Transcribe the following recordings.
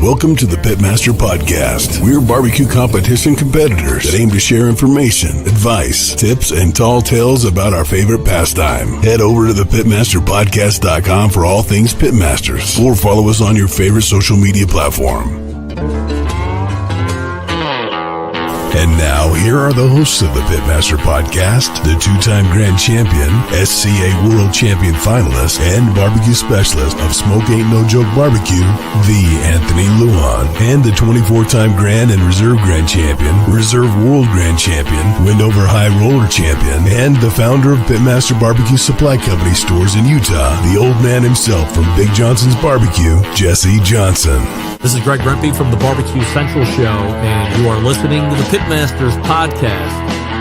Welcome to the Pitmaster Podcast. We're barbecue competition competitors that aim to share information, advice, tips, and tall tales about our favorite pastime. Head over to thepitmasterpodcast.com for all things Pitmasters, or follow us on your favorite social media platform. And now, here are the hosts of the Pitmaster Podcast, the two-time grand champion, SCA World Champion finalist, and barbecue specialist of Smoke Ain't No Joke Barbecue, the Anthony Lujan, and the 24-time grand and reserve grand champion, reserve world grand champion, Windover High Roller champion, and the founder of Pitmaster Barbecue Supply Company stores in Utah, the old man himself from Big Johnson's Barbecue, Jesse Johnson. This is Greg Rempe from the Barbecue Central Show, and you are listening to the Pitmasters Podcast,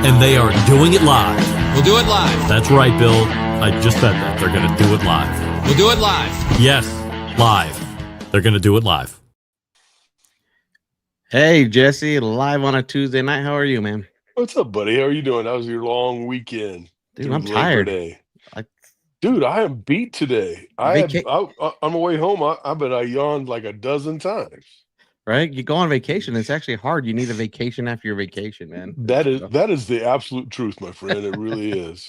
and they are doing it live. We'll do it live. That's right, Bill. I just said that. They're going to do it live. We'll do it live. Yes, live. They're going to do it live. Hey, Jesse, live on a Tuesday night. How are you, man? What's up, buddy? How are you doing? How was your long weekend? Dude, I'm tired. Dude, I am beat today. On my way home, I yawned like a dozen times. Right? You go on vacation. It's actually hard. You need a vacation after your vacation, man. That is the absolute truth, my friend. It really is.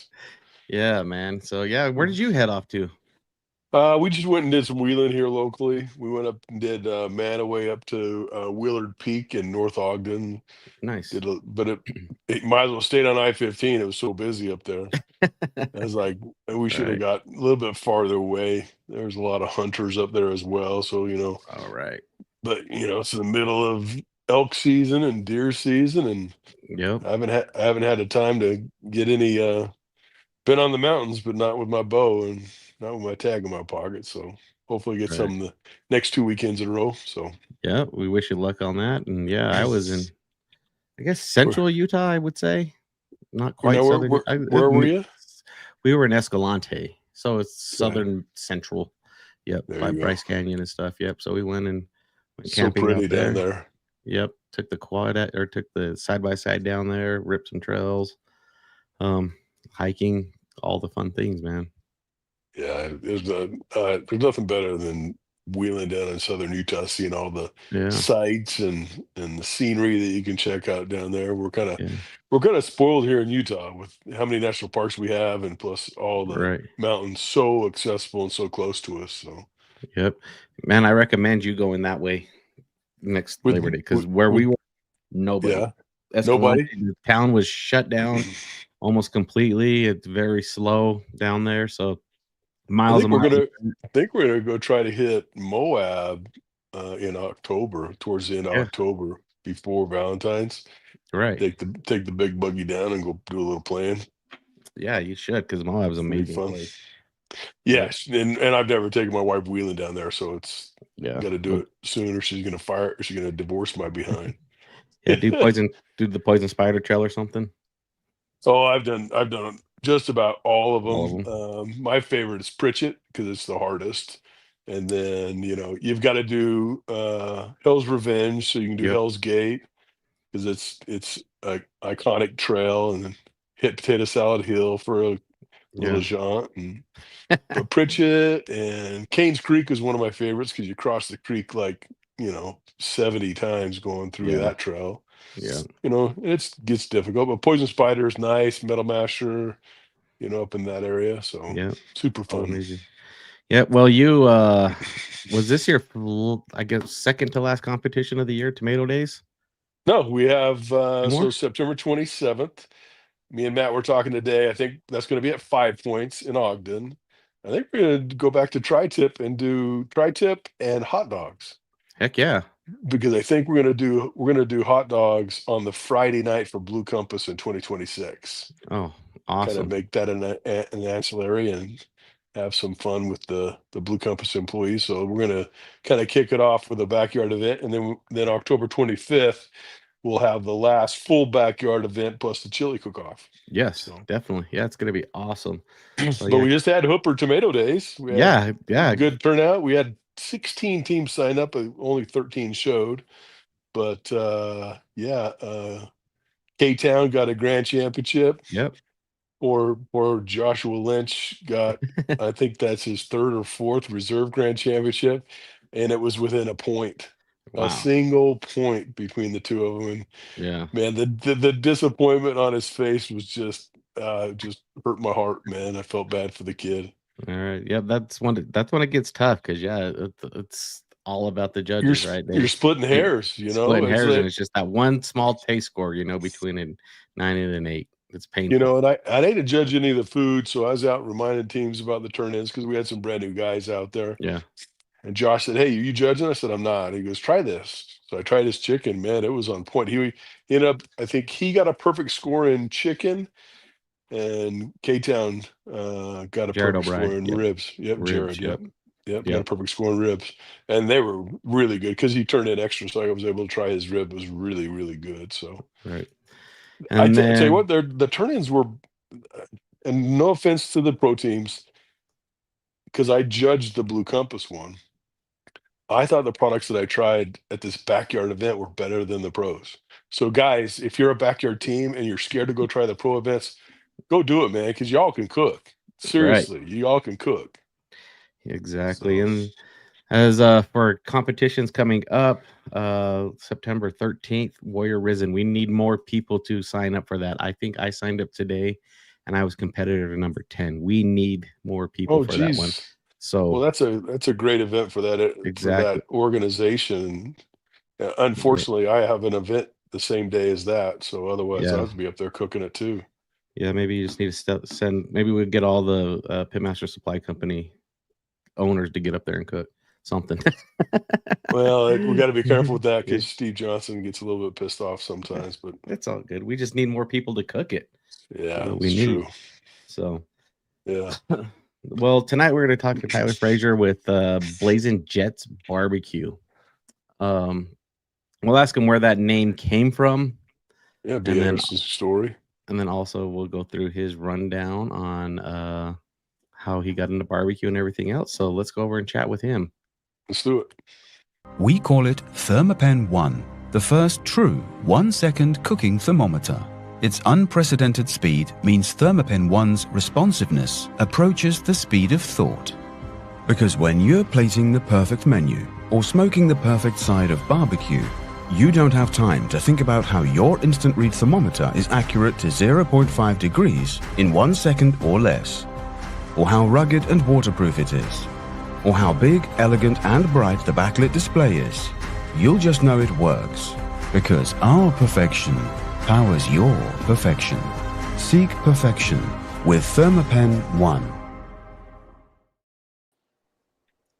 Yeah, man. So, yeah, where did you head off to? We just went and did some wheeling here locally. We went up and did Manaway up to Willard Peak in North Ogden. Nice. But it might as well stayed on I-15. It was so busy up there. I was like, we should have got a little bit farther away. There's a lot of hunters up there as well. So, All right. But, it's in the middle of elk season and deer season. And yep. I haven't had the time to get any, been on the mountains, but not with my bow and not with my tag in my pocket. So hopefully get some the next 2 weekends in a row. So, yeah, we wish you luck on that. And yeah, I was in, I guess, central Utah, I would say. Not quite southern. Where were you? We were in Escalante. So it's southern central. Yep. By Bryce Canyon and stuff. Yep. So we went camping. So pretty down there. Yep. Took the side-by-side down there, ripped some trails, hiking, all the fun things, man. Yeah, there's nothing better than wheeling down in southern Utah, seeing all the sights and the scenery that you can check out down there. We're kind of spoiled here in Utah with how many national parks we have, and plus all the mountains so accessible and so close to us. So, yep, man, I recommend you going that way next Labor Day, because where we were, nobody. Yeah. Nobody. The town was shut down almost completely. It's very slow down there, so. I think we're gonna go try to hit Moab in October, towards the end of October, before Valentine's. Right. Take the big buggy down and go do a little playing. Yeah, you should, because Moab's amazing place. Yes, and I've never taken my wife wheeling down there, so it's got to do it soon, or she's gonna fire. Or she's gonna divorce my behind. Do the poison spider trail or something. Oh, I've done just about all of them. My favorite is Pritchett, because it's the hardest. And then, you've got to do Hell's Revenge, so you can do Hell's Gate, because it's an iconic trail, and then hit Potato Salad Hill for a little jaunt. And but Pritchett and Canes Creek is one of my favorites, because you cross the creek 70 times going through that trail. Yeah. It gets difficult, but Poison Spider is nice, Metal Masher, up in that area. So super fun. Amazing. Yeah. Well, you, was this your, I guess, second to last competition of the year, Tomato Days? No, we have, so September 27th, me and Matt were talking today. I think that's going to be at 5 Points in Ogden. I think we're going to go back to Tri-Tip and do Tri-Tip and hot dogs. Heck yeah. Because I think we're gonna do hot dogs on the Friday night for Blue Compass in 2026. Oh, awesome! Kind of make that an ancillary and have some fun with the Blue Compass employees. So we're gonna kind of kick it off with a backyard event, and then October 25th we'll have the last full backyard event plus the chili cook-off. Yes, definitely. Yeah, it's gonna be awesome. But we just had Hooper Tomato Days. We had good turnout. We had 16 teams signed up, but only 13 showed. But K-Town got a grand championship. Yep. Or Joshua Lynch got, I think that's his third or fourth reserve grand championship, and it was within a point. a single point between the two of them. And Yeah. man, the disappointment on his face was just hurt my heart, man. I felt bad for the kid. All right. Yeah, that's when it gets tough because it's all about the judges, right? You're splitting hairs, you know. Splitting It's hairs, like, and it's just that one small taste score, between a 9 and an 8. It's painful. you know, and I didn't judge any of the food, so I was out reminding teams about the turn-ins because we had some brand new guys out there. Yeah. And Josh said, "Hey, you judging?" I said, "I'm not." He goes, "Try this." So I tried his chicken. Man, it was on point. He ended up, I think he got a perfect score in chicken, and K-Town got a Jared perfect O'Brien, score in yep. ribs. Yep, Ribs, Jared. yep. Yep, got a perfect score in ribs, and they were really good because he turned in extra, so I was able to try his rib. It was really, really good. So Right. I And tell you then what, the turn-ins were, and no offense to the pro teams, because I judged the Blue Compass one. I thought the products that I tried at this backyard event were better than the pros. So guys, if you're a backyard team and you're scared to go try the pro events, go do it, man, because y'all can cook. Seriously, y'all can cook. Exactly. So, And as for competitions coming up, September 13th, Warrior Risen. We need more people to sign up for that. I think I signed up today and I was competitor number 10. We need more people for that one. So well, that's a great event for that for exactly. that organization. Unfortunately, I have an event the same day as that, so otherwise Yeah. I'd be up there cooking it too. Yeah, maybe you just need to send. Maybe we'd get all the Pitmaster Supply Company owners to get up there and cook something. Well, we got to be careful with that because Steve Johnson gets a little bit pissed off sometimes, but it's all good. We just need more people to cook it. yeah, we need. True. So yeah. Well, tonight we're going to talk to Tylor Frazier with Blazin Jett BBQ. We'll ask him where that name came from. Yeah, be interesting story. And then also we'll go through his rundown on how he got into barbecue and everything else. So let's go over and chat with him. Let's do it. We call it Thermapen 1, the first true 1-second cooking thermometer. Its unprecedented speed means Thermapen 1's responsiveness approaches the speed of thought. Because when you're plating the perfect menu or smoking the perfect side of barbecue, you don't have time to think about how your instant read thermometer is accurate to 0.5 degrees in 1 second or less, or how rugged and waterproof it is, or how big, elegant and bright the backlit display is. You'll just know it works, because our perfection powers your perfection. Seek perfection with Thermapen 1.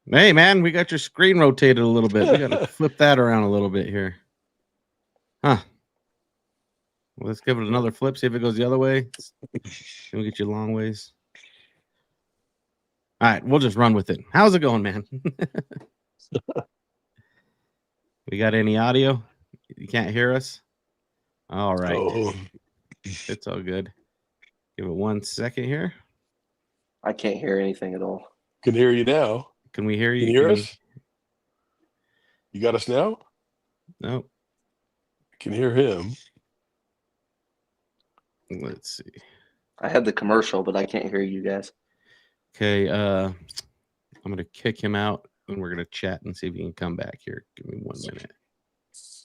Hey, man, we got your screen rotated a little bit. We got to flip that around a little bit here. Huh. Well, let's give it another flip, see if it goes the other way. Can we get you long ways? All right, we'll just run with it. How's it going, man? We got any audio? You can't hear us? All right. Oh. It's all good. Give it 1 second here. I can't hear anything at all. Can hear you now. Can we hear you? Can you hear us? You got us now? No. Can hear him. Let's see. I had the commercial, but I can't hear you guys. Okay, I'm gonna kick him out and we're gonna chat and see if he can come back here. Give me 1 minute.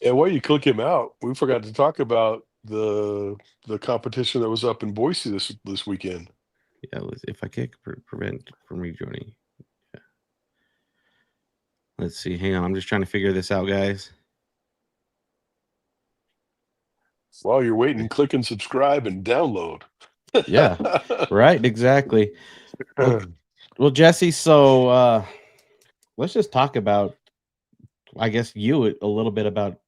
And while you click him out, we forgot to talk about the competition that was up in Boise this weekend. Yeah, if I can't prevent from rejoining. Yeah. Let's see. Hang on. I'm just trying to figure this out, guys. While you're waiting, click and subscribe and download. Yeah, right. Exactly. Well, Jesse, so let's just talk about, I guess, you a little bit about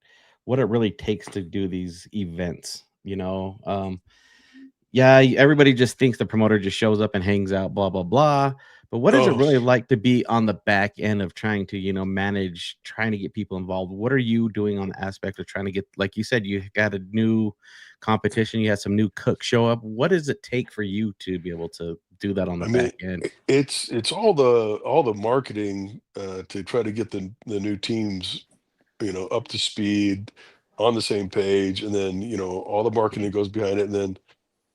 what it really takes to do these events. Yeah, everybody just thinks the promoter just shows up and hangs out, blah, blah, blah. But what is it really like to be on the back end of trying to, manage, trying to get people involved? What are you doing on the aspect of trying to get, like you said, you got a new competition, you had some new cooks show up. What does it take for you to be able to do that on the back end? It's all the marketing to try to get the new teams, up to speed, on the same page, and then all the marketing goes behind it, and then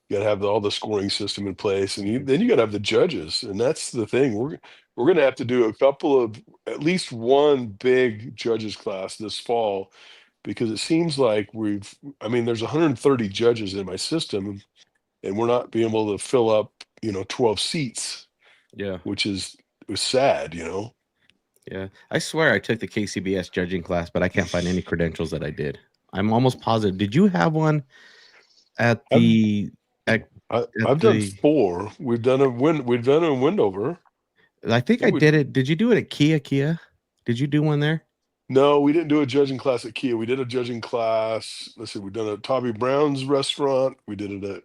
You got to have all the scoring system in place, and then you got to have the judges, and that's the thing. We're going to have to do at least one big judges class this fall, because it seems like there's 130 judges in my system, and we're not being able to fill up 12 seats. Yeah, which was sad. Yeah, I swear I took the KCBS judging class, but I can't find any credentials that I did. I'm almost positive. Did you have one at the? I've done 4. We've done a Wendover. I think I did it. Did you do it at Kia? Did you do one there? No, we didn't do a judging class at Kia. We did a judging class. Let's see, we've done it at Tommy Brown's restaurant. We did it at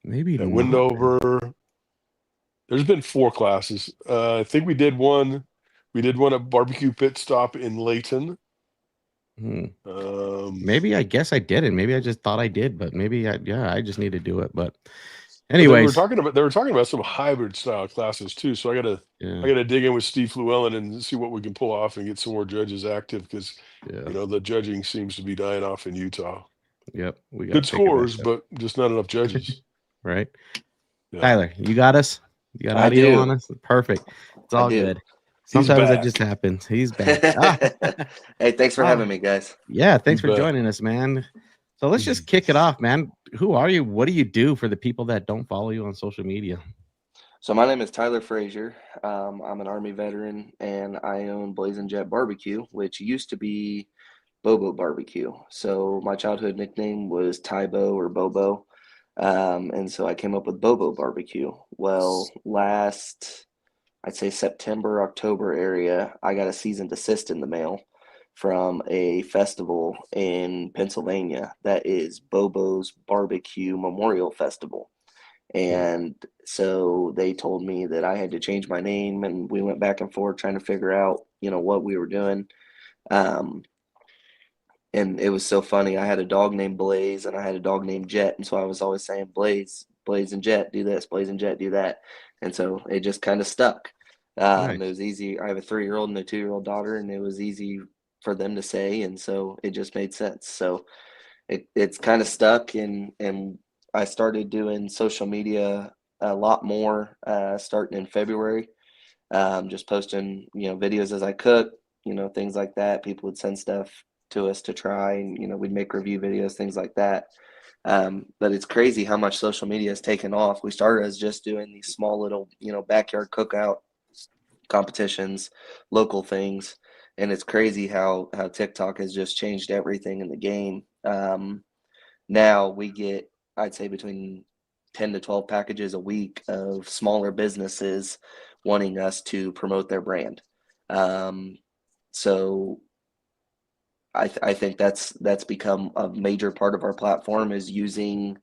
maybe at Wendover. There's been 4 classes. I think we did one. We did one at Barbecue Pit Stop in Layton. Maybe I guess I did it. Maybe I just thought I did, but maybe I just need to do it. But anyways, they were talking about some hybrid style classes too. So I gotta dig in with Steve Llewellyn and see what we can pull off and get some more judges active, because the judging seems to be dying off in Utah. Yep, we got good scores, but just not enough judges. Right, yeah. Tyler, you got us. You got audio on us. Perfect. It's all good. Sometimes that just happens. He's back. Hey, thanks for having me, guys. Yeah, thanks for joining us, man. So let's just kick it off, man. Who are you? What do you do for the people that don't follow you on social media? So my name is Tylor Frazier. I'm an Army veteran, and I own Blazin Jett BBQ, which used to be Bobo Barbecue. So my childhood nickname was Tybo or Bobo, and so I came up with Bobo Barbecue. Well, I'd say September, October area, I got a cease and desist in the mail from a festival in Pennsylvania that is Bobo's Barbecue Memorial Festival. And so they told me that I had to change my name, and we went back and forth trying to figure out, what we were doing. And it was so funny. I had a dog named Blaze and I had a dog named Jet. And so I was always saying, Blazin Jett, do this, Blazin Jett, do that. And so it just kind of stuck. Nice. It was easy. I have a 3-year-old and a 2-year-old daughter, and it was easy for them to say. And so it just made sense. So it's kind of stuck. And I started doing social media a lot more starting in February, just posting, videos as I cook, things like that. People would send stuff to us to try, and, we'd make review videos, things like that. But it's crazy how much social media has taken off. We started as just doing these small little, backyard cookout competitions, local things. And it's crazy how TikTok has just changed everything in the game. Now we get, I'd say, between 10 to 12 packages a week of smaller businesses wanting us to promote their brand. So I think that's become a major part of our platform, is using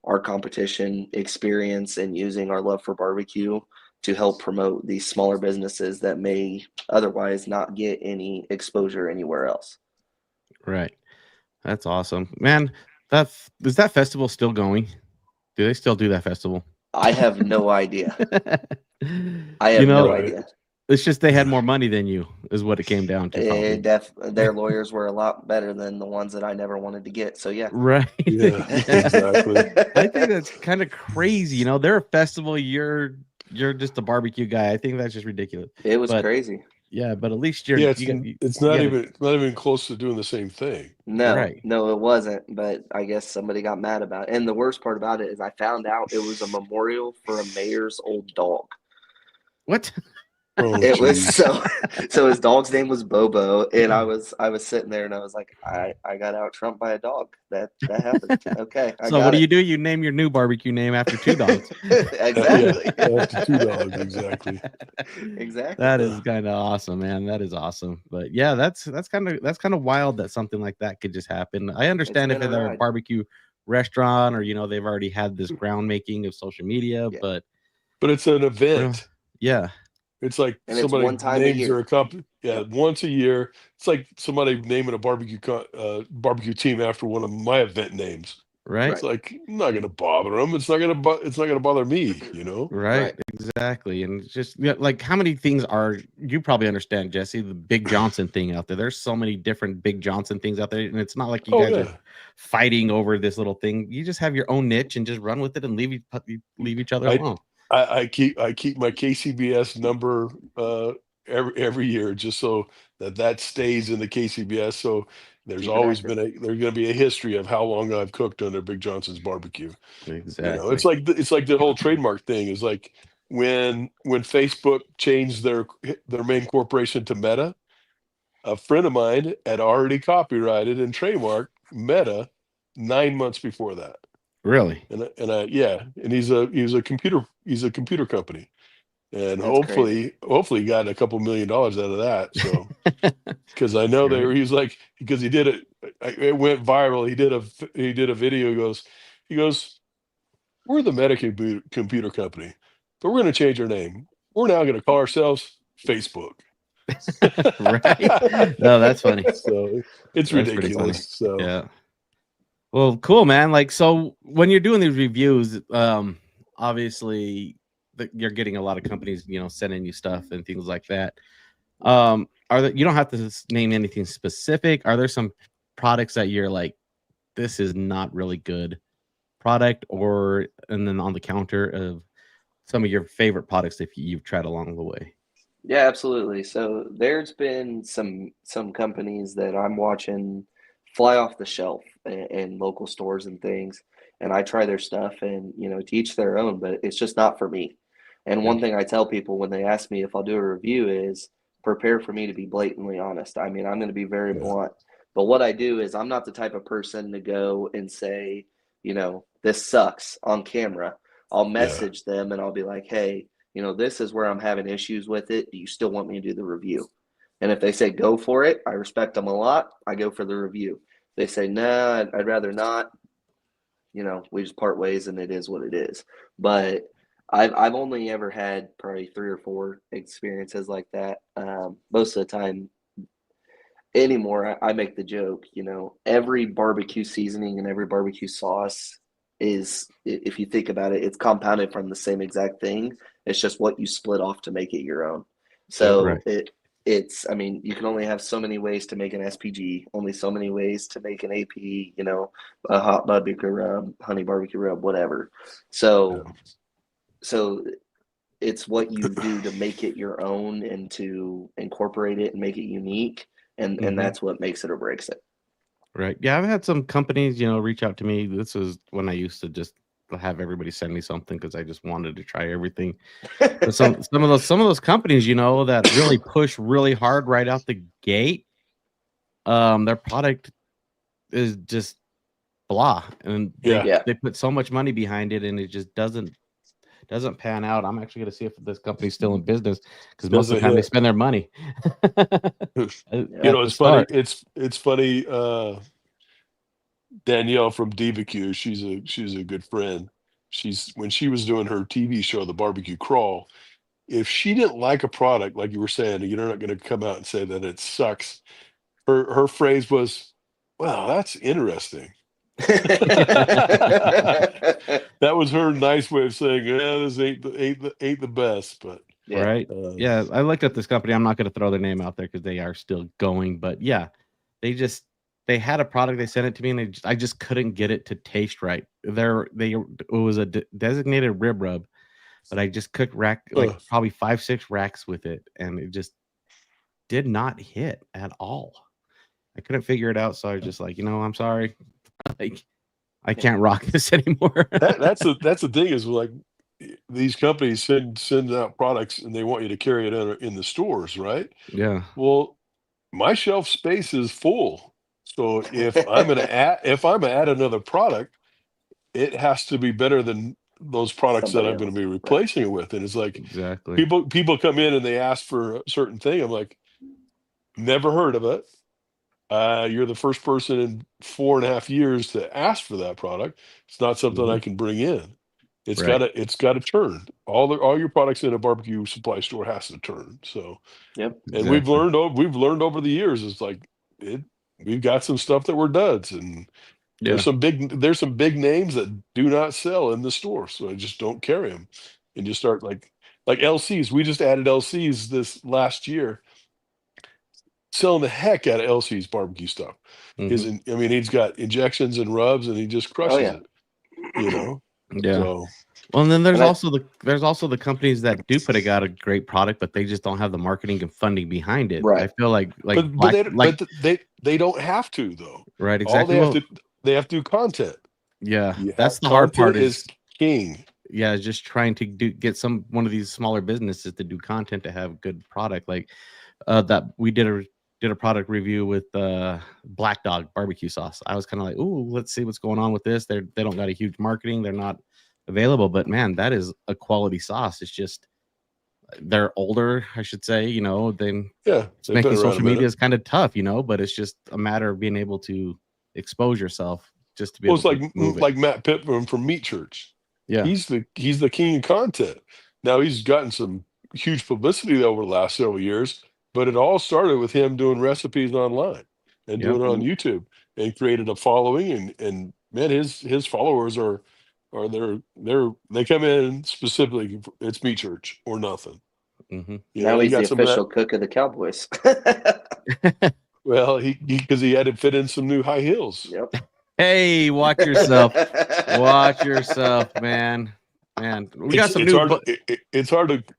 our competition experience and using our love for barbecue to help promote these smaller businesses that may otherwise not get any exposure anywhere else. Right. That's awesome, man. Is that festival still going? Do they still do that festival? I have no idea. I have no idea. It's just they had more money than you, is what it came down to. Their lawyers were a lot better than the ones that I never wanted to get. So yeah. Right. Yeah, exactly. I think that's kind of crazy. They're a festival. You're just a barbecue guy. I think that's just ridiculous. It was crazy. Yeah, but at least you're. Yeah, it's not even close to doing the same thing. No, no, it wasn't. But I guess somebody got mad about it. And the worst part about it is I found out it was a memorial for a mayor's old dog. What? Oh, it was so his dog's name was Bobo, and I was sitting there and I was like, I got out trumped by a dog. That happened. Okay. So what do? You name your new barbecue name after 2 dogs. Exactly. After 2 dogs, exactly. Exactly. That is kind of awesome, man. That is awesome. But yeah, that's kind of wild that something like that could just happen. I understand if they're a barbecue restaurant, or they've already had this ground making of social media, but it's an event. Yeah. It's like and somebody it's one names their company. Yeah, once a year. It's like somebody naming a barbecue team after one of my event names. Right. It's like I'm not gonna bother them. It's not gonna bother me. Right. Exactly. And it's just like how many things are you probably understand, Jesse, the Big Johnson thing out there. There's so many different Big Johnson things out there, and it's not like you Oh guys are yeah. fighting over this little thing. You just have your own niche and just run with it and leave each other alone. I keep my KCBS number every year just so that stays in the KCBS. So there's always been there's going to be a history of how long I've cooked under Big Johnson's barbecue. Exactly. It's like the whole trademark thing is like when Facebook changed their main corporation to Meta, a friend of mine had already copyrighted and trademarked Meta 9 months before that. Really? And he's a computer company, and That's hopefully he got a couple $1 million out of that. So because I know he's like, because he did it went viral. He did a video. He goes, we're the Meta computer company, but we're going to change our name. We're now going to call ourselves Facebook. Right? No, that's funny. So it's ridiculous. So yeah. Well, cool, man. Like, so when you're doing these reviews, obviously you're getting a lot of companies, sending you stuff and things like that. You don't have to name anything specific. Are there some products that you're like, this is not really good product, and then on the counter of some of your favorite products if you've tried along the way? Yeah, absolutely. So there's been some companies that I'm watching fly off the shelf in local stores and things, and I try their stuff, and to each their own, but it's just not for me. And one thing I tell people when they ask me if I'll do a review is prepare for me to be blatantly honest. I mean, I'm going to be very blunt, but what I do is I'm not the type of person to go and say, this sucks on camera. I'll message them and I'll be like, hey, this is where I'm having issues with it. Do you still want me to do the review? And if they say go for it, I respect them a lot. I go for the review. If they say, nah, I'd rather not, we just part ways and it is what it is. But I've only ever had probably 3 or 4 experiences like that. Most of the time anymore, I make the joke, every barbecue seasoning and every barbecue sauce is, if you think about it, it's compounded from the same exact thing. It's just what you split off to make it your own. So it's, I mean, you can only have so many ways to make an SPG, only so many ways to make an AP, a hot barbecue rub, honey barbecue rub, whatever. So it's what you do to make it your own and to incorporate it and make it unique. And that's what makes it or breaks it. Right. Yeah, I've had some companies, reach out to me. This is when I used to just have everybody send me something because I just wanted to try everything. But some of those companies, that really push really hard right out the gate, their product is just blah, and they put so much money behind it, and it just doesn't pan out. I'm actually going to see if this company's still in business because most of the time they spend their money. It's funny. It's funny. Danielle from BBQ, she's a good friend. When she was doing her TV show, The Barbecue Crawl, if she didn't like a product, like you were saying, you're not going to come out and say that it sucks. Her phrase was, "Wow, that's interesting." That was her nice way of saying, "Yeah, this ain't the best." But right, I looked at this company. I'm not going to throw their name out there because they are still going. But yeah, they had a product. They sent it to me, and I just couldn't get it to taste right. It was a designated rib rub, but I just cooked probably 5-6 racks with it, and it just did not hit at all. I couldn't figure it out, so I was just like, I'm sorry. Like, I can't rock this anymore. That's the thing is, like, these companies send out products and they want you to carry it in the stores, right? Yeah. Well, my shelf space is full, so if I'm gonna add another product, it has to be better than those products that I'm going to be replacing it with. And it's like, exactly, people come in and they ask for a certain thing. I'm like, never heard of it. You're the first person in 4.5 years to ask for that product. It's not something I can bring in. It's gotta turn. All your products in a barbecue supply store has to turn. So, and we've learned over the years, it's like we've got some stuff that we're duds, and There's some big names that do not sell in the store, so I just don't carry them, and just start like LCs. We just added LCs this last year, selling the heck out of LC's barbecue stuff. Mhm. I mean, he's got injections and rubs, and he just crushes it. You know, Yeah. So, Well, and then there's And I- also the companies that do put out a great product, but they just don't have the marketing and funding behind it. Right. I feel like they don't have to though. right, All exactly. they have to do content. Yeah, You that's have- the hard part content is king. yeah, just trying to get one of these smaller businesses to do content to have good product. Like that we did a product review with Black Dog barbecue sauce. I was kind of like, ooh, let's see what's going on with this. They don't got a huge marketing. They're not available, but man, that is a quality sauce. It's just they're older, I should say. You know, then Yeah, they've been making around a social media minute. is kind of tough, you know. But it's just a matter of being able to expose yourself just to be Well, able it's to move it. like Matt Pittman from Meat Church. Yeah, He's the king of content. Now he's gotten some huge publicity over the last several years, but it all started with him doing recipes online and Yep. doing it on YouTube, and created a following. And man, his followers are they come in specifically. It's Meat Church or nothing. Mm-hmm. Now they he's the got some of that- official cook of the Cowboys. Well, because he had to fit in some new high heels. Yep. Hey, watch yourself. Watch yourself, man. Man, we got some It's new. hard.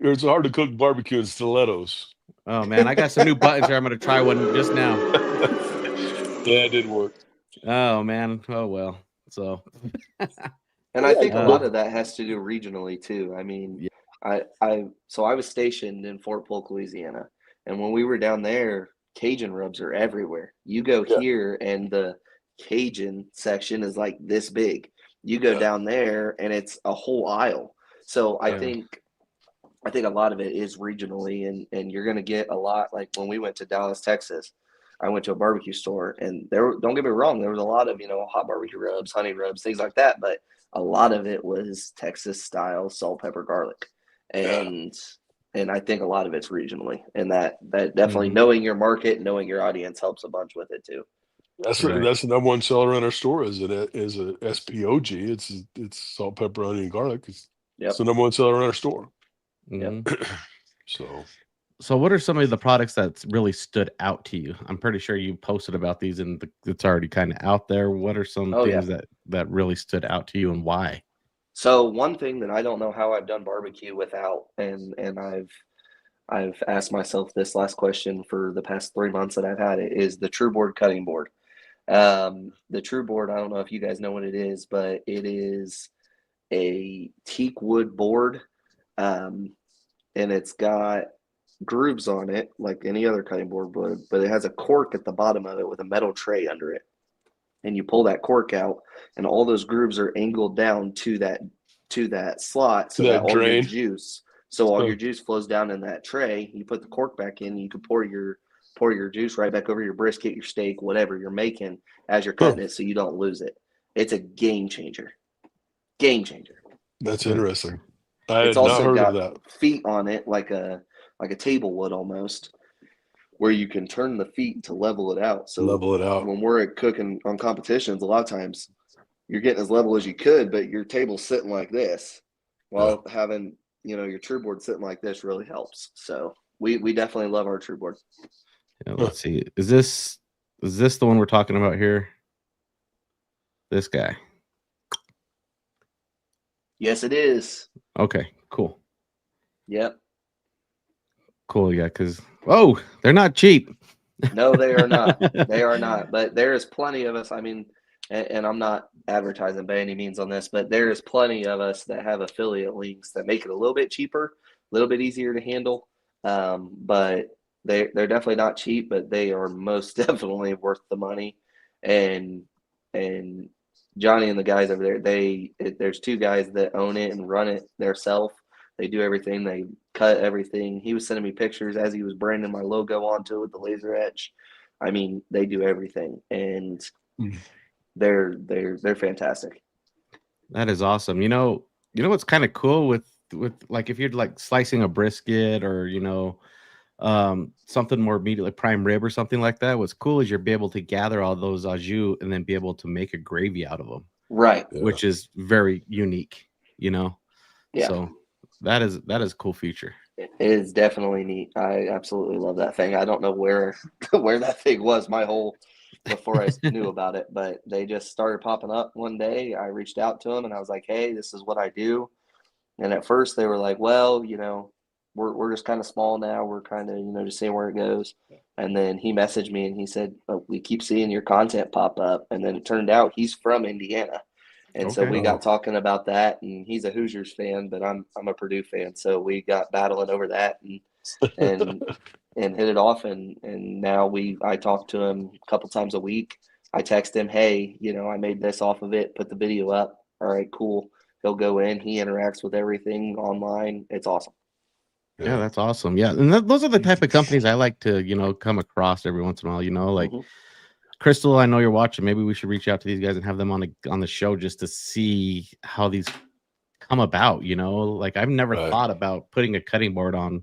It's hard to cook barbecue in stilettos. Oh man, I got some new buttons here. I'm gonna try one just now. Yeah, it didn't work. Oh man. Oh well. So. And I think a lot of that has to do regionally too. I mean, Yeah. I was stationed in Fort Polk, Louisiana, and when we were down there, Cajun rubs are everywhere. You go here, and the Cajun section is like this big. You go down there, and it's a whole aisle. So I think a lot of it is regionally, and you're going to get a lot. Like when we went to Dallas, Texas, I went to a barbecue store, and don't get me wrong, there was a lot of hot barbecue rubs, honey rubs, things like that, but a lot of it was Texas style salt, pepper, garlic, and I think a lot of it's regionally, and that definitely knowing your market, knowing your audience helps a bunch with it too. That's the number one seller in our store is a SPOG. It's salt, pepper, onion, and garlic. It's the number one seller in our store. Mm-hmm. So what are some of the products that really stood out to you? I'm pretty sure you posted about these, and it's already kind of out there. What are some things that really stood out to you, and why? So one thing that I don't know how I've done barbecue without, and I've asked myself this last question for the past 3 months that I've had it, is the TrueBoard cutting board. The TrueBoard, I don't know if you guys know what it is, but it is a teak wood board, and it's got grooves on it like any other cutting board would, but it has a cork at the bottom of it with a metal tray under it. And you pull that cork out, and all those grooves are angled down to that slot, so that all your juice flows down in that tray. You put the cork back in, you can pour your juice right back over your brisket, your steak, whatever you're making as you're cutting it, so you don't lose it. It's a game changer. That's interesting. I had It's not also heard got of that. feet on it, like a table would almost, where you can turn the feet to level it out. So when we're cooking on competitions, a lot of times you're getting as level as you could, but your table's sitting like this. While having your TrueBoard sitting like this really helps. So we definitely love our TrueBoard. Yeah, let's see. Is this the one we're talking about here? This guy. Yes, it is. Okay, cool. Yep. Cool, yeah, because they're not cheap. No, they are not. They are not. But there is plenty of us. I mean, and I'm not advertising by any means on this, but there is plenty of us that have affiliate links that make it a little bit cheaper, a little bit easier to handle. But they're definitely not cheap, but they are most definitely worth the money. And Johnny and the guys over there, there's 2 guys that own it and run it themselves. They do everything. They cut everything. He was sending me pictures as he was branding my logo onto it with the laser etch. I mean, they do everything, and they're fantastic. That is awesome. You know what's kind of cool with like if you're like slicing a brisket or something more immediate, like prime rib or something like that. What's cool is you'll be able to gather all those au jus and then be able to make a gravy out of them. Right. Which is very unique, you know? Yeah. So that is a cool feature. It is definitely neat. I absolutely love that thing. I don't know where that thing was before I knew about it, but they just started popping up one day. I reached out to them and I was like, hey, this is what I do. And at first they were like, well, we're just kind of small now. We're kind of, just seeing where it goes. And then he messaged me and he said, oh, we keep seeing your content pop up. And then it turned out he's from Indiana. And so we got talking about that, and he's a Hoosiers fan, but I'm a Purdue fan. So we got battling over that and hit it off. And now I talk to him a couple times a week. I text him, hey, I made this off of it, put the video up. All right, cool. He'll go in. He interacts with everything online. It's awesome. Yeah, that's awesome. Yeah, and those are the type of companies I like to, come across every once in a while. Like Crystal, I know you're watching. Maybe we should reach out to these guys and have them on the show just to see how these come about. Like I've never thought about putting a cutting board on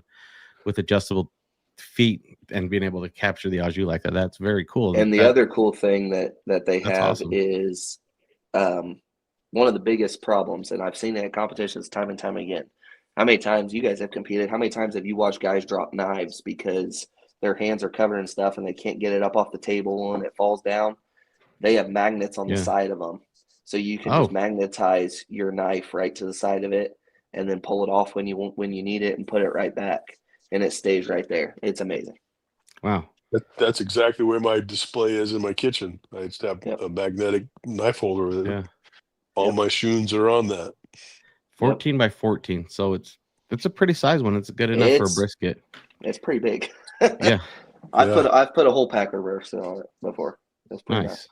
with adjustable feet and being able to capture the au jus like that. That's very cool. And the other cool thing that they have awesome. is one of the biggest problems, and I've seen it at competitions time and time again. How many times you guys have competed? How many times have you watched guys drop knives because their hands are covered in stuff and they can't get it up off the table and it falls down? They have magnets on the side of them. So you can just magnetize your knife right to the side of it and then pull it off when you need it and put it right back. And it stays right there. It's amazing. Wow. That's exactly where my display is in my kitchen. I just have a magnetic knife holder with it. Yeah. All my shoons are on that. 14 by 14. So it's a pretty size one. It's good enough for a brisket. It's pretty big. Yeah. I've put a whole packer roast on it before. That's pretty nice.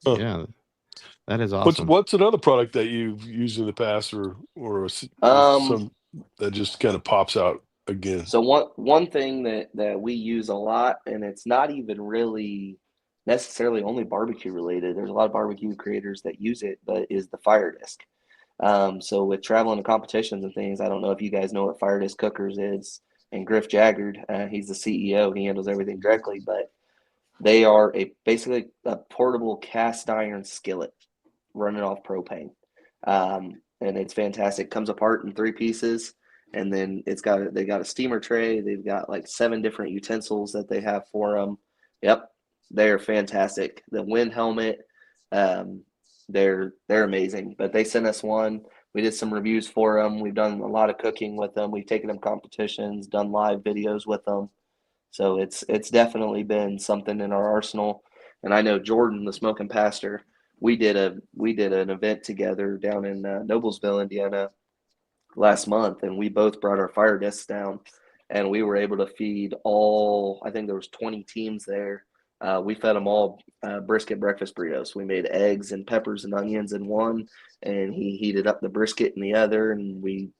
Huh. Yeah. That is awesome. What's another product that you've used in the past or some that just kind of pops out again? So one thing that we use a lot, and it's not even really necessarily only barbecue related. There's a lot of barbecue creators that use it, but is the fire disc. So with traveling to competitions and things, I don't know if you guys know what Fire Disc Cookers is, and Griff Jaggard, he's the CEO. He handles everything directly, but they are basically a portable cast iron skillet running off propane. And it's fantastic. Comes apart in 3 pieces, and then they got a steamer tray. They've got like 7 different utensils that they have for them. Yep, they are fantastic. The wind helmet, they're amazing. But they sent us one. We did some reviews for them. We've done a lot of cooking with them. We've taken them competitions, done live videos with them. So it's definitely been something in our arsenal. And I know Jordan, the smoking pastor, we did an event together down in Noblesville, Indiana last month, and we both brought our fire discs down, and we were able to feed I think there was 20 teams there. We fed them all brisket breakfast burritos. We made eggs and peppers and onions in one, and he heated up the brisket in the other, and we,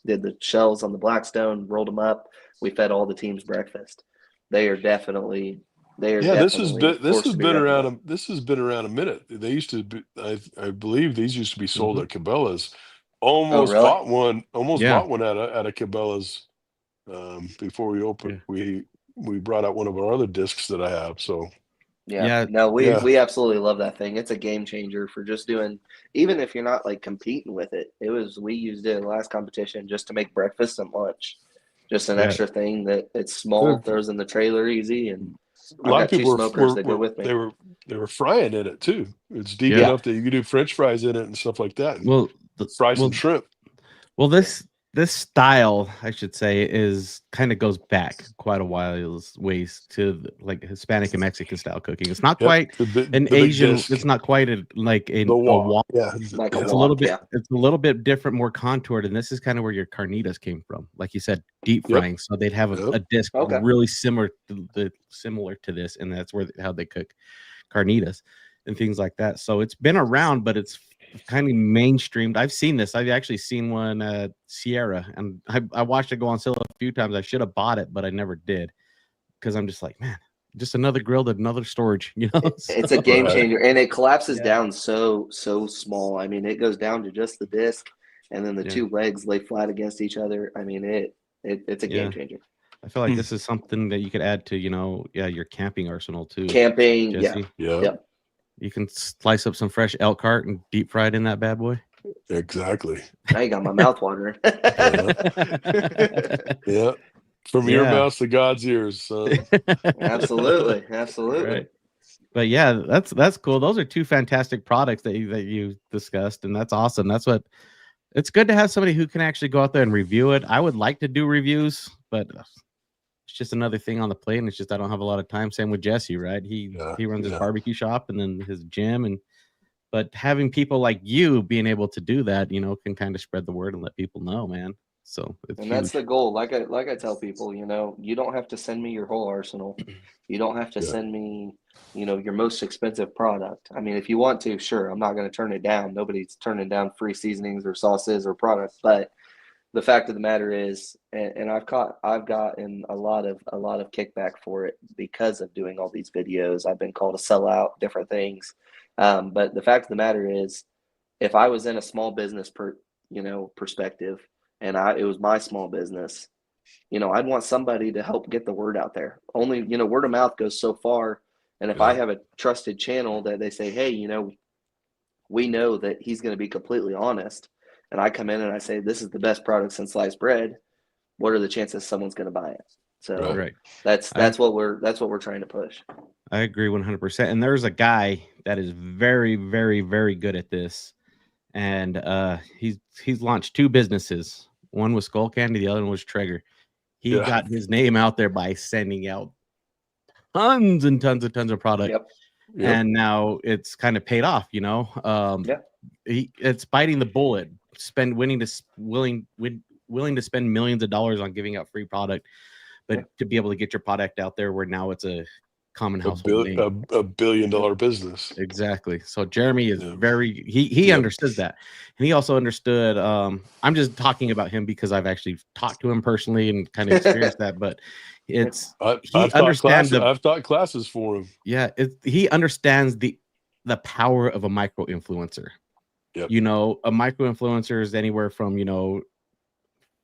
did the shells on the Blackstone, rolled them up. We fed all the teams breakfast. This has been around a minute. They used to be, I believe these used to be sold at Cabela's. Almost bought one at a Cabela's before we opened. We brought out one of our other discs that I have. So we absolutely love that thing. It's a game changer for just doing, even if you're not like competing with it. We used it in the last competition just to make breakfast and lunch. Just an extra thing that it's small, throws in the trailer easy, and a lot of people they were frying in it too. It's deep enough that you can do French fries in it and stuff like that. Fry some shrimp. Well, this style, I should say, kind of goes back quite a ways to like Hispanic and Mexican style cooking. It's not quite an Asian. It's not quite a wok. Yeah, it's a little bit. It's a little bit different, more contoured, and this is kind of where your carnitas came from. Like you said, deep frying. So they'd have a disc really similar to this, and that's how they cook carnitas and things like that. So it's been around, but it's kind of mainstreamed. I've seen this. I've actually seen one at Sierra, and I watched it go on sale a few times. I should have bought it, but I never did because I'm just like, man, just another grill, another storage. It's a game changer, and it collapses down so small. I mean, it goes down to just the disc, and then the 2 legs lay flat against each other. I mean, it's a game changer. I feel like this is something that you could add to, your camping arsenal too. Camping, Jesse. Yeah. Yep. You can slice up some fresh elk heart and deep fry it in that bad boy. Exactly. Now you got my mouth watering. Yeah. From your mouth to God's ears, son. Absolutely. Right. But yeah, that's cool. Those are two fantastic products that you discussed, and that's awesome. That's what it's good to have somebody who can actually go out there and review it. I would like to do reviews, but it's just another thing on the plate, and it's just I don't have a lot of time. Same with Jesse, right? He runs his barbecue shop and then his gym, but having people like you being able to do that, can kind of spread the word and let people know, man. So it's huge. That's the goal. Like I tell people, you don't have to send me your whole arsenal. You don't have to send me, your most expensive product. I mean, if you want to, sure, I'm not going to turn it down. Nobody's turning down free seasonings or sauces or products. But the fact of the matter is, and I've gotten a lot of kickback for it because of doing all these videos. I've been called a sellout, different things. But the fact of the matter is, if I was in a small business perspective, and it was my small business, I'd want somebody to help get the word out there. Only, word of mouth goes so far. And if I have a trusted channel that they say, hey, we know that he's going to be completely honest, and I come in and I say, this is the best product since sliced bread, what are the chances someone's going to buy it? So that's what we're trying to push. I agree 100%. And there's a guy that is very, very, very good at this. And he's launched two businesses. One was Skull Candy, the other one was Traeger. He got his name out there by sending out tons and tons and tons of product. Yep. And now it's kind of paid off, it's biting the bullet. Willing to spend millions of dollars on giving out free product, but to be able to get your product out there where now it's a common household name. A $1 billion business. Exactly. So Jeremy is he understood that, and he also understood. I'm just talking about him because I've actually talked to him personally and kind of experienced that. But I've taught classes for him. Yeah, he understands the power of a micro influencer. Yep. A micro influencer is anywhere from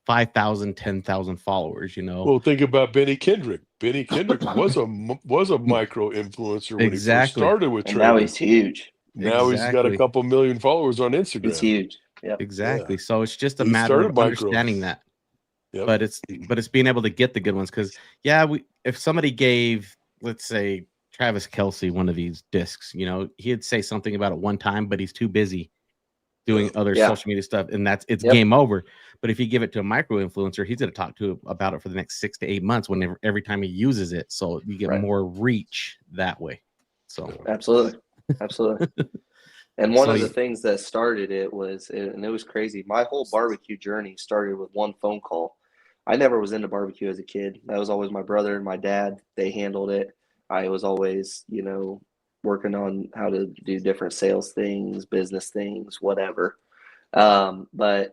5,000, 10,000 followers. Well, think about Benny Kendrick. Benny Kendrick was a micro influencer when he first started with Traeger. Now he's huge. Now he's got a couple million followers on Instagram. He's huge. Yep. Exactly. So it's just a matter of understanding that. Yep. But it's being able to get the good ones, because if somebody gave, let's say, Travis Kelce one of these discs, he'd say something about it one time, but he's too busy doing other social media stuff, and it's game over. But if you give it to a micro influencer, he's going to talk about it for the next 6 to 8 months every time he uses it. So you get more reach that way. So absolutely. And one of the things that started it was crazy. My whole barbecue journey started with one phone call. I never was into barbecue as a kid. That was always my brother and my dad. They handled it. I was always, working on how to do different sales things, business things, whatever. But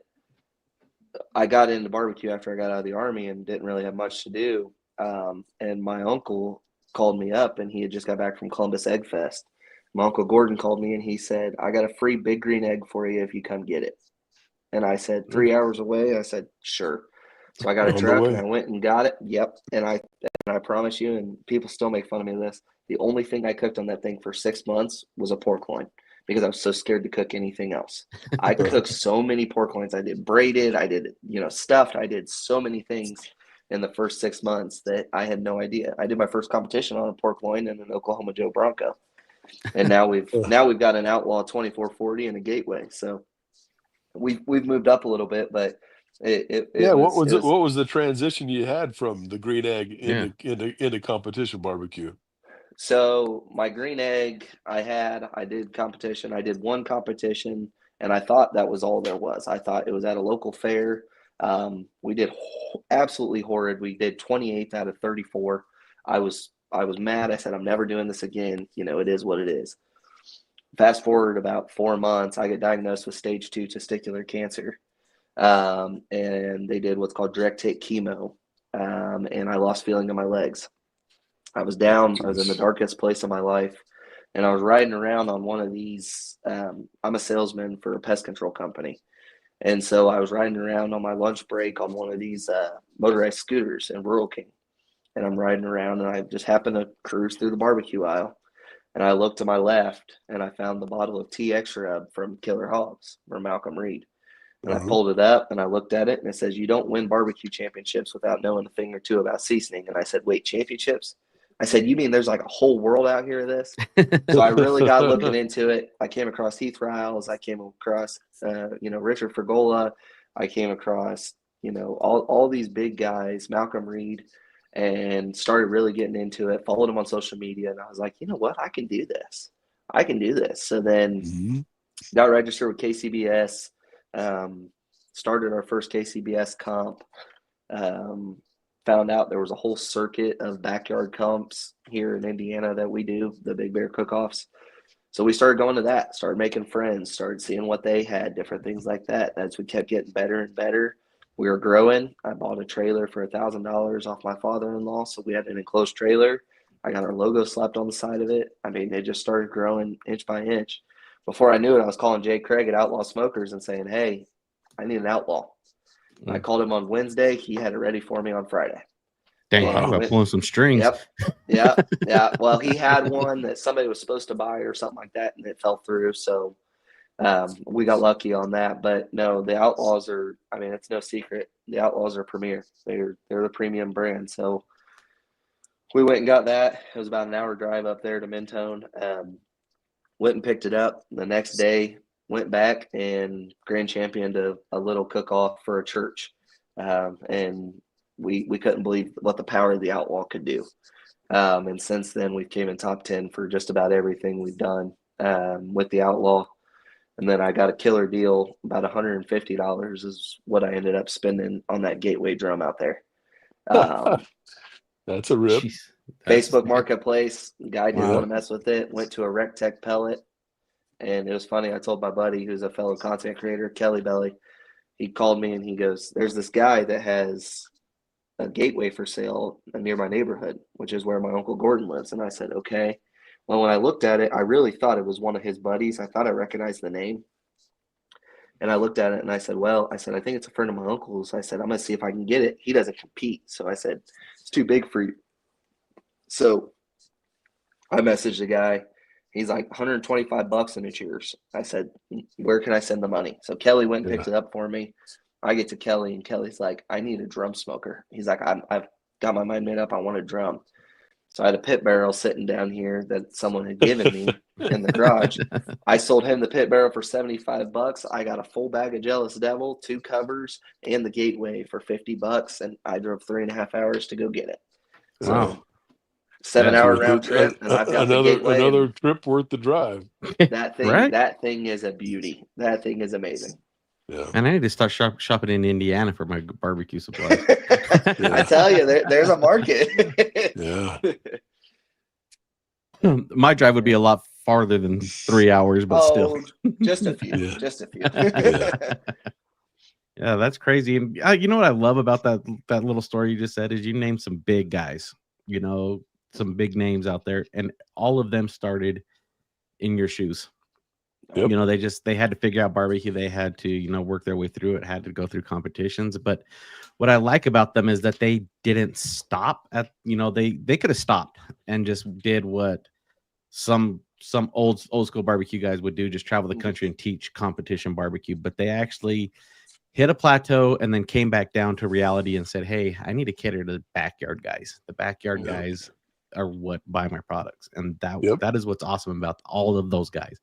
I got into barbecue after I got out of the Army and didn't really have much to do. And my uncle called me up, and he had just got back from Columbus Egg Fest. My Uncle Gordon called me, and he said, I got a free big green egg for you if you come get it. And I said, 3 hours away? I said, sure. So I got a truck and I went and got it. Yep. And I promise you, and people still make fun of me of this, the only thing I cooked on that thing for 6 months was a pork loin, because I was so scared to cook anything else. I cooked so many pork loins. I did braided, I did, stuffed. I did so many things in the first 6 months that I had no idea. I did my first competition on a pork loin in an Oklahoma Joe Bronco. And now we've got an Outlaw 2440 and a Gateway. So we've moved up a little bit, but what was the transition you had from the green egg into competition barbecue? So my green egg, I did competition. I did one competition, and I thought that was all there was. I thought it was at a local fair. We did absolutely horrid. We did 28th out of 34. I was mad. I said, I'm never doing this again. It is what it is. Fast forward about 4 months, I get diagnosed with stage 2 testicular cancer. And they did what's called direct hit chemo. And I lost feeling in my legs. I was down. I was in the darkest place of my life. And I was riding around on one of these. I'm a salesman for a pest control company. And so I was riding around on my lunch break on one of these motorized scooters in Rural King. And I'm riding around, and I just happened to cruise through the barbecue aisle. And I looked to my left, and I found the bottle of TX Rub from Killer Hogs from Malcolm Reed. And I pulled it up, and I looked at it, and it says, "You don't win barbecue championships without knowing a thing or two about seasoning." And I said, "Wait, championships?" I said, "You mean there's like a whole world out here of this?" So I really got looking into it. I came across Heath Riles. I came across, Richard Fergola. I came across, all these big guys, Malcolm Reed, and started really getting into it. Followed him on social media, and I was like, you know what? I can do this. I can do this. So then got registered with KCBS. Started our first KCBS comp. Found out there was a whole circuit of backyard comps here in Indiana that we do, the Big Bear Cook-Offs. So we started going to that, started making friends, started seeing what they had, different things like that. As we kept getting better and better, we were growing. I bought a trailer for $1,000 off my father-in-law, so we had an enclosed trailer. I got our logo slapped on the side of it. I mean, it just started growing inch by inch. Before I knew it, I was calling Jay Craig at Outlaw Smokers and saying, "Hey, I need an outlaw." I called him on Wednesday. He had it ready for me on Friday. Dang, talk about pulling some strings. Yep. Yeah. Well, he had one that somebody was supposed to buy or something like that, and it fell through. So we got lucky on that. But no, the Outlaws are, I mean, it's no secret. The Outlaws are premier. They're the premium brand. So we went and got that. It was about an hour drive up there to Mentone. Went and picked it up the next day. Went back and grand championed a little cook-off for a church. And we couldn't believe what the power of the Outlaw could do. And since then, we came in top 10 for just about everything we've done with the Outlaw. And then I got a killer deal. About $150 is what I ended up spending on that Gateway drum out there. That's a rip. Facebook Marketplace. Guy didn't want to mess with it. Went to a Rectech pellet. And it was funny. I told my buddy, who's a fellow content creator, Kelly Belly, he called me and he goes, "There's this guy that has a Gateway for sale near my neighborhood, which is where my Uncle Gordon lives." And I said, "Okay." Well, when I looked at it, I really thought it was one of his buddies. I thought I recognized the name. And I looked at it and I said, "I think it's a friend of my uncle's." I said, "I'm going to see if I can get it." He doesn't compete. So I said, "It's too big for you." So I messaged the guy. He's like, $125 and it's yours. I said, "Where can I send the money?" So Kelly went and picked it up for me. I get to Kelly and Kelly's like, "I need a drum smoker." He's like, I've got my mind made up. I want a drum. So I had a pit barrel sitting down here that someone had given me in the garage. I sold him the pit barrel for $75. I got a full bag of Jealous Devil, 2 covers, and the Gateway for $50. And I drove 3.5 hours to go get it. So, Wow. 7-hour round trip, and I've got another trip worth the drive. That thing, Right? That thing is a beauty. That thing is amazing. Yeah. And I need to start shopping in Indiana for my barbecue supplies. I tell you, there's a market. Yeah. My drive would be a lot farther than 3 hours, but still. Just a few. Yeah. Just a few. Yeah, that's crazy. And you know what I love about that little story you just said is you named some big guys, some big names out there, and all of them started in your shoes. Yep. They had to figure out barbecue. They had to, work their way through it, had to go through competitions. But what I like about them is that they didn't stop at, they could have stopped and just did what some old school barbecue guys would do, just travel the country and teach competition barbecue. But they actually hit a plateau and then came back down to reality and said, "Hey, I need to cater to the backyard guys. The backyard guys are what buy my products." And that is what's awesome about all of those guys.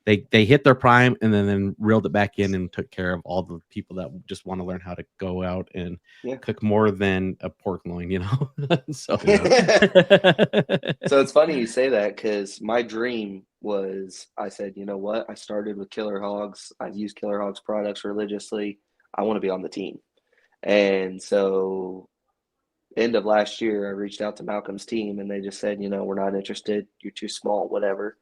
They hit their prime and then reeled it back in and took care of all the people that just want to learn how to go out and cook more than a pork loin, So, So it's funny you say that, because my dream was, I said, you know what? I started with Killer Hogs. I've used Killer Hogs products religiously. I want to be on the team. And so end of last year, I reached out to Malcolm's team and they just said, "We're not interested. You're too small, whatever."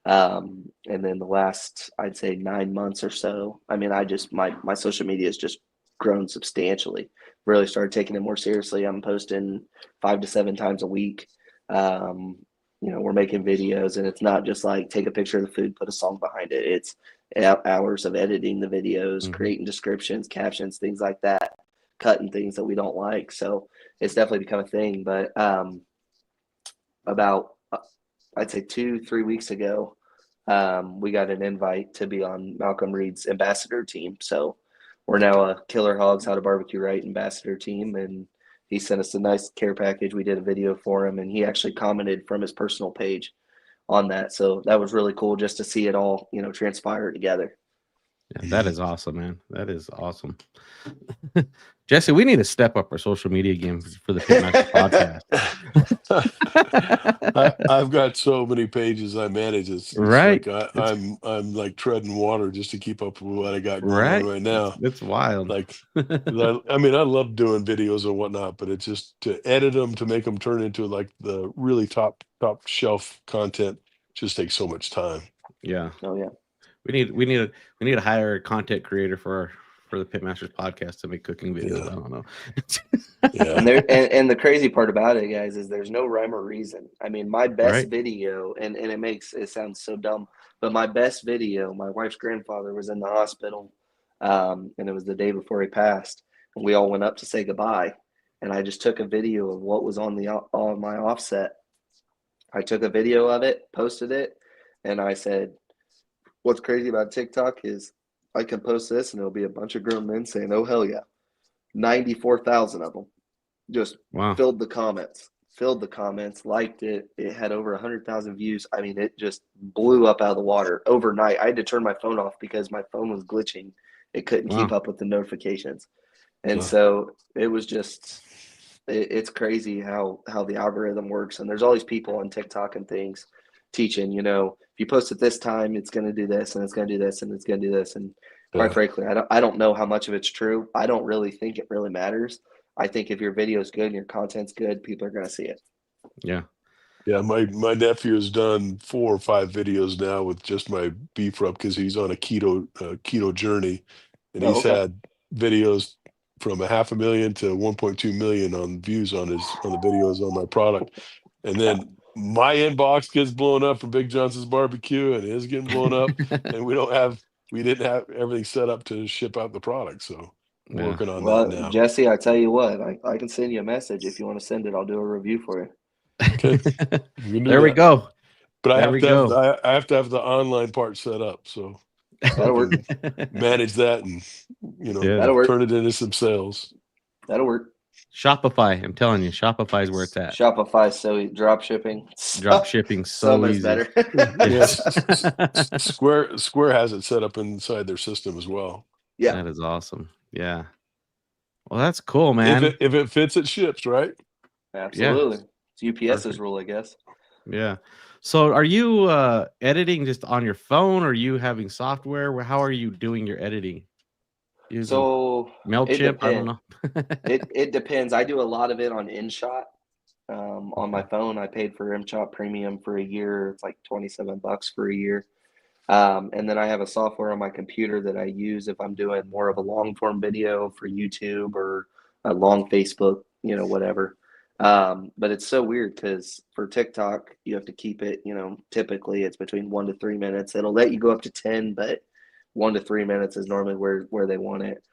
And then the last, I'd say 9 months or so, I mean, my social media has just grown substantially. Really started taking it more seriously. I'm posting 5 to 7 times a week. We're making videos, and it's not just like take a picture of the food, put a song behind it. It's hours of editing the videos, creating descriptions, captions, things like that, cutting things that we don't like. So it's definitely become a thing. But about, I'd say 2-3 weeks ago, we got an invite to be on Malcolm Reed's ambassador team. So we're now a Killer Hogs How to Barbecue Right ambassador team, and he sent us a nice care package. We did a video for him, and he actually commented from his personal page on that. So that was really cool just to see it all, transpire together. Yeah, that is awesome, man. That is awesome. Jesse, we need to step up our social media game for the Pitmaster podcast. I've got so many pages I manage. It's right. Like I'm like treading water just to keep up with what I got going on right now. It's wild. Like, I mean, I love doing videos and whatnot, but it's just to edit them, to make them turn into like the really top shelf content just takes so much time. Yeah. Oh yeah. We need to hire a content creator for the Pitmasters podcast to make cooking videos. Yeah. I don't know. Yeah. And the crazy part about it, guys, is there's no rhyme or reason. I mean, my best video, and it sounds so dumb, but my best video, my wife's grandfather was in the hospital, and it was the day before he passed, and we all went up to say goodbye, and I just took a video of what was on my offset. I took a video of it, posted it, and I said, what's crazy about TikTok is I can post this and it'll be a bunch of grown men saying, oh, hell yeah. 94,000 of them just filled the comments, liked it. It had over 100,000 views. I mean, it just blew up out of the water overnight. I had to turn my phone off because my phone was glitching. It couldn't keep up with the notifications. And so it was just, it's crazy how the algorithm works. And there's all these people on TikTok and things teaching, if you post at this time, it's going to do this and it's going to do this and it's going to do this. And quite frankly, I don't know how much of it's true. I don't really think it really matters. I think if your video is good and your content's good, people are going to see it. Yeah. Yeah. My nephew has done 4 or 5 videos now with just my beef rub because he's on a keto journey, and he's had videos from 500,000 to 1.2 million on views on the videos on my product. And then my inbox gets blown up for Big Johnson's barbecue, and his getting blown up, and we didn't have everything set up to ship out the product. So working on that now. Jesse, I tell you what, I can send you a message. If you want to send it, I'll do a review for you. Okay. There we go. But I have to have the online part set up. So that'll work. Manage that and that'll work. Turn it into some sales. That'll work. Shopify, I'm telling you, Shopify is where it's at. Shopify, so drop shipping so much easy. Better. Yes. Square has it set up inside their system as well. Yeah, that is awesome. Yeah, well, that's cool, man. If it fits, it ships, right? Absolutely. Yeah. It's UPS's rule, I guess. Yeah. So are you editing just on your phone, or are you having software? How are you doing your editing? So MailChimp, I don't know. it depends. I do a lot of it on InShot. On my phone, I paid for InShot Premium for a year. It's like $27 for a year. And then I have a software on my computer that I use if I'm doing more of a long form video for YouTube or a long Facebook, whatever. But it's so weird because for TikTok, you have to keep it, typically it's between 1 to 3 minutes. It'll let you go up to 10, but 1 to 3 minutes is normally where they want it.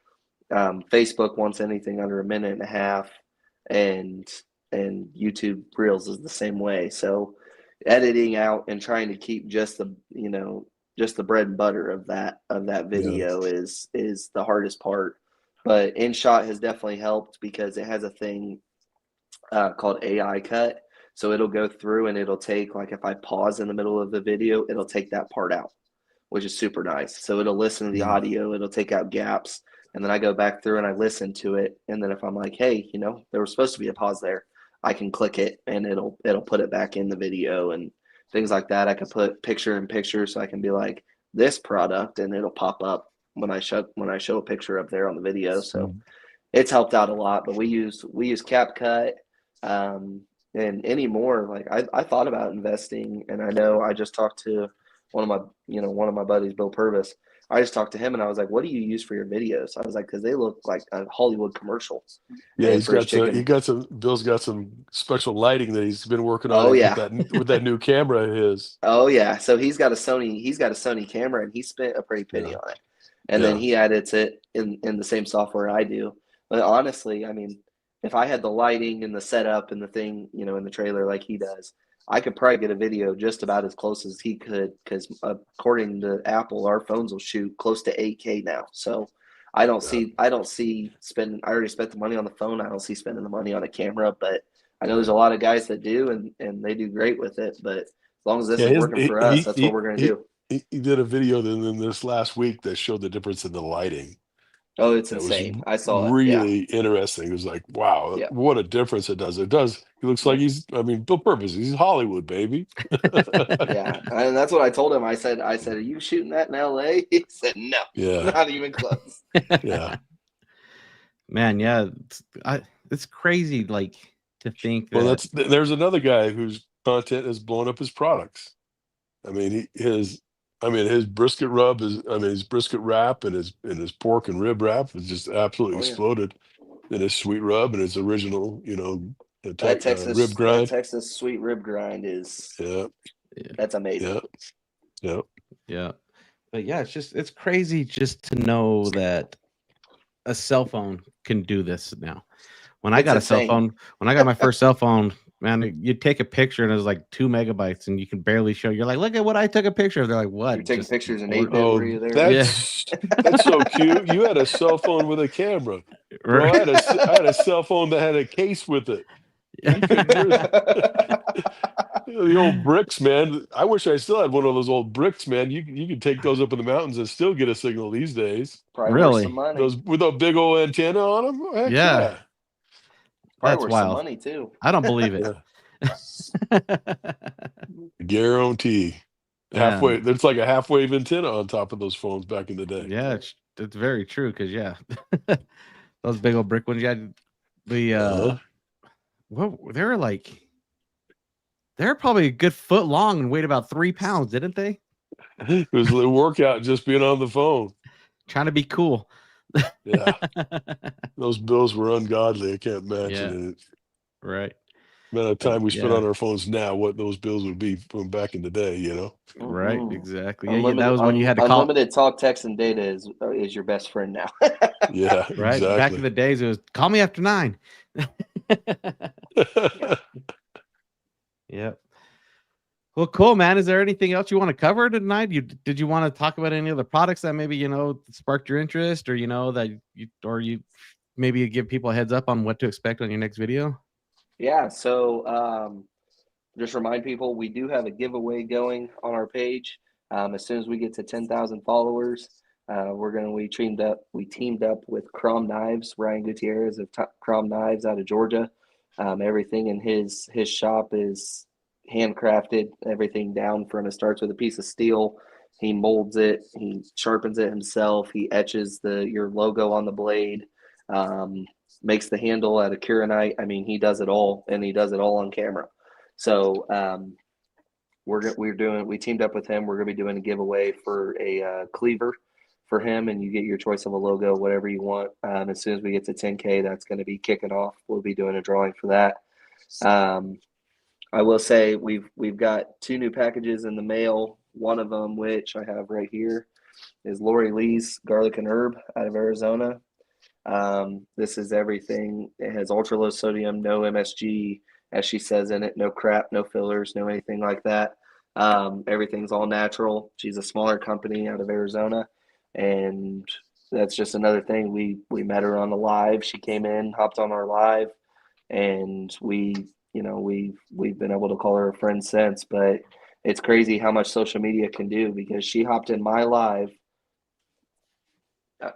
Facebook wants anything under 1.5 minutes, and YouTube Reels is the same way. So editing out and trying to keep just the bread and butter of that video is the hardest part. But InShot has definitely helped because it has a thing called AI cut. So it'll go through and it'll take, like, if I pause in the middle of the video, it'll take that part out, which is super nice. So it'll listen to the audio, it'll take out gaps, and then I go back through and I listen to it. And then if I'm like, hey, there was supposed to be a pause there, I can click it and it'll put it back in the video and things like that. I can put picture in picture, so I can be like, this product, and it'll pop up when I show a picture up there on the video. So it's helped out a lot. But we use CapCut, and anymore, like I thought about investing, and I know I just talked to one of my buddies, Bill Purvis, I just talked to him and I was like, what do you use for your videos? I was like, because they look like a Hollywood commercial. Yeah, And for his chicken. Bill's got some special lighting that he's been working on Oh, yeah. with that new camera of his. Oh yeah. So he's got a Sony camera and he spent a pretty penny on it. And then he edits it in the same software I do. But honestly, I mean, if I had the lighting and the setup and the thing, you know, in the trailer like he does, I could probably get a video just about as close as he could, because according to Apple, our phones will shoot close to 8K now. So I don't see spending. I already spent the money on the phone. I don't see spending the money on a camera, but I know there's a lot of guys that do, and they do great with it. But as long as this is working for us, that's what we're going to do. He did a video then this last week that showed the difference in the lighting. Oh, it's insane. I saw it. Really interesting. It was like, wow, what a difference it does. It does. He looks like Bill Purpose. He's Hollywood, baby. Yeah. And that's what I told him. I said, are you shooting that in LA? He said, no, not even close. Yeah. Man, yeah. It's crazy, like, to think that. Well, there's another guy whose content is blowing up his products. I mean, his brisket rub his brisket wrap and his pork and rib wrap has just absolutely exploded. And his sweet rub and his original, that Texas rib grind. That Texas sweet rib grind is that's amazing. Yeah. But yeah, it's crazy just to know that a cell phone can do this now. When I got my first cell phone, man, you take a picture and it's like 2 megabytes and you can barely show. You're like, look at what I took a picture of. They're like, what? You're taking pictures in 8-bit. Were you there? That's so cute. You had a cell phone with a camera. Bro, I had a cell phone that had a case with it. The old bricks, man. I wish I still had one of those old bricks, man. You can take those up in the mountains and still get a signal these days. Probably really? Some money. Those with a big old antenna on them? Heck yeah. Probably worth some money too. I don't believe it. Guarantee. Halfway. There's like a half-wave antenna on top of those phones back in the day. Yeah, it's very true, because those big old brick ones you had they're probably a good foot long and weighed about 3 pounds, didn't they? It was a little workout just being on the phone. Trying to be cool. Yeah. Those bills were ungodly. I can't imagine it. Right. The amount of time we spend on our phones now, what those bills would be from back in the day, Right, exactly. That was when you had to call. Unlimited talk, text, and data is your best friend now. Yeah, right. Exactly. Back in the days, it was call me after 9. Yep. Well, cool, man. Is there anything else you want to cover tonight? Did you want to talk about any other products that maybe sparked your interest, or that you maybe give people a heads up on what to expect on your next video? Yeah. So just remind people, we do have a giveaway going on our page. As soon as we get to 10,000 followers, we teamed up with Crom Knives. Ryan Gutierrez of Crom Knives out of Georgia. Everything in his shop is handcrafted, everything down from it starts with a piece of steel. He molds it, he sharpens it himself, he etches your logo on the blade, makes the handle out of Curanite. I mean, he does it all, and he does it all on camera. So we teamed up with him. We're gonna be doing a giveaway for a cleaver for him, and you get your choice of a logo, whatever you want. As soon as we get to 10K, that's going to be kicking off. We'll be doing a drawing for that. I will say we've got 2 new packages in the mail. One of them, which I have right here, is Lori Lee's Garlic and Herb out of Arizona. This is everything. It has ultra low sodium, no MSG, as she says in it, no crap, no fillers, no anything like that. Everything's all natural. She's a smaller company out of Arizona. And that's just another thing. We met her on the live. She came in, hopped on our live, and we've been able to call her a friend since. But it's crazy how much social media can do, because she hopped in my live. And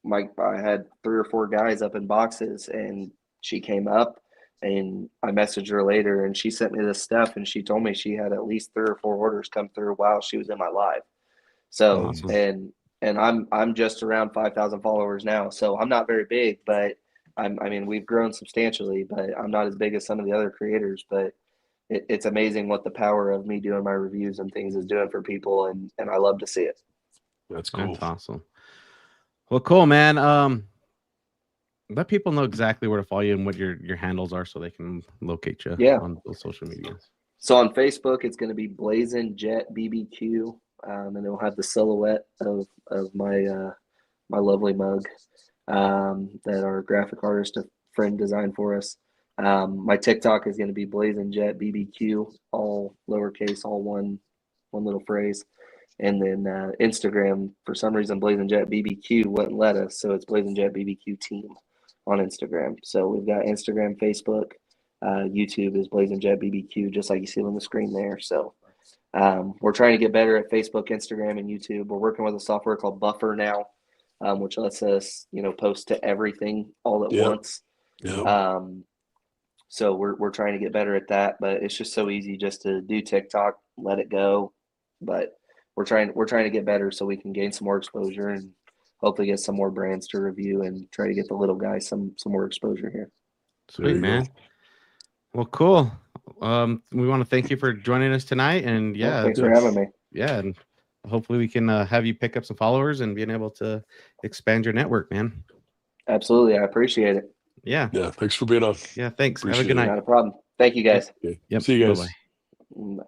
I had 3 or 4 guys up in boxes, and she came up, and I messaged her later, and she sent me this stuff, and she told me she had at least 3 or 4 orders come through while she was in my live. So, awesome. and I'm just around 5,000 followers now. So I'm not very big, but we've grown substantially, but I'm not as big as some of the other creators. But it's amazing what the power of me doing my reviews and things is doing for people, and I love to see it. That's cool. That's awesome. Well, cool, man. Let people know exactly where to follow you and what your handles are so they can locate you on those social medias. So on Facebook, it's going to be Blazin Jett BBQ, and it'll have the silhouette of my my lovely mug that our graphic artist, a friend, designed for us. My TikTok is going to be Blazin Jett BBQ, all lowercase, all one little phrase. And then Instagram, for some reason, Blazin Jett BBQ wouldn't let us, so it's Blazin Jett BBQ Team on Instagram. So we've got Instagram, Facebook, YouTube is Blazin Jett BBQ, just like you see on the screen there. So we're trying to get better at Facebook, Instagram, and YouTube. We're working with a software called Buffer now, which lets us, post to everything all at once. Yep. So we're trying to get better at that, but it's just so easy just to do TikTok, let it go. But we're trying to get better so we can gain some more exposure and hopefully get some more brands to review and try to get the little guy some more exposure here. Sweet, man. Well, cool. We want to thank you for joining us tonight, and thanks for having me. Yeah, and hopefully we can have you pick up some followers and being able to expand your network, man. Absolutely, I appreciate it. Yeah. Thanks for being on. Yeah, thanks. Appreciate Have a good night. Not a problem. Thank you, guys. Yep. See you guys. Bye-bye. Bye.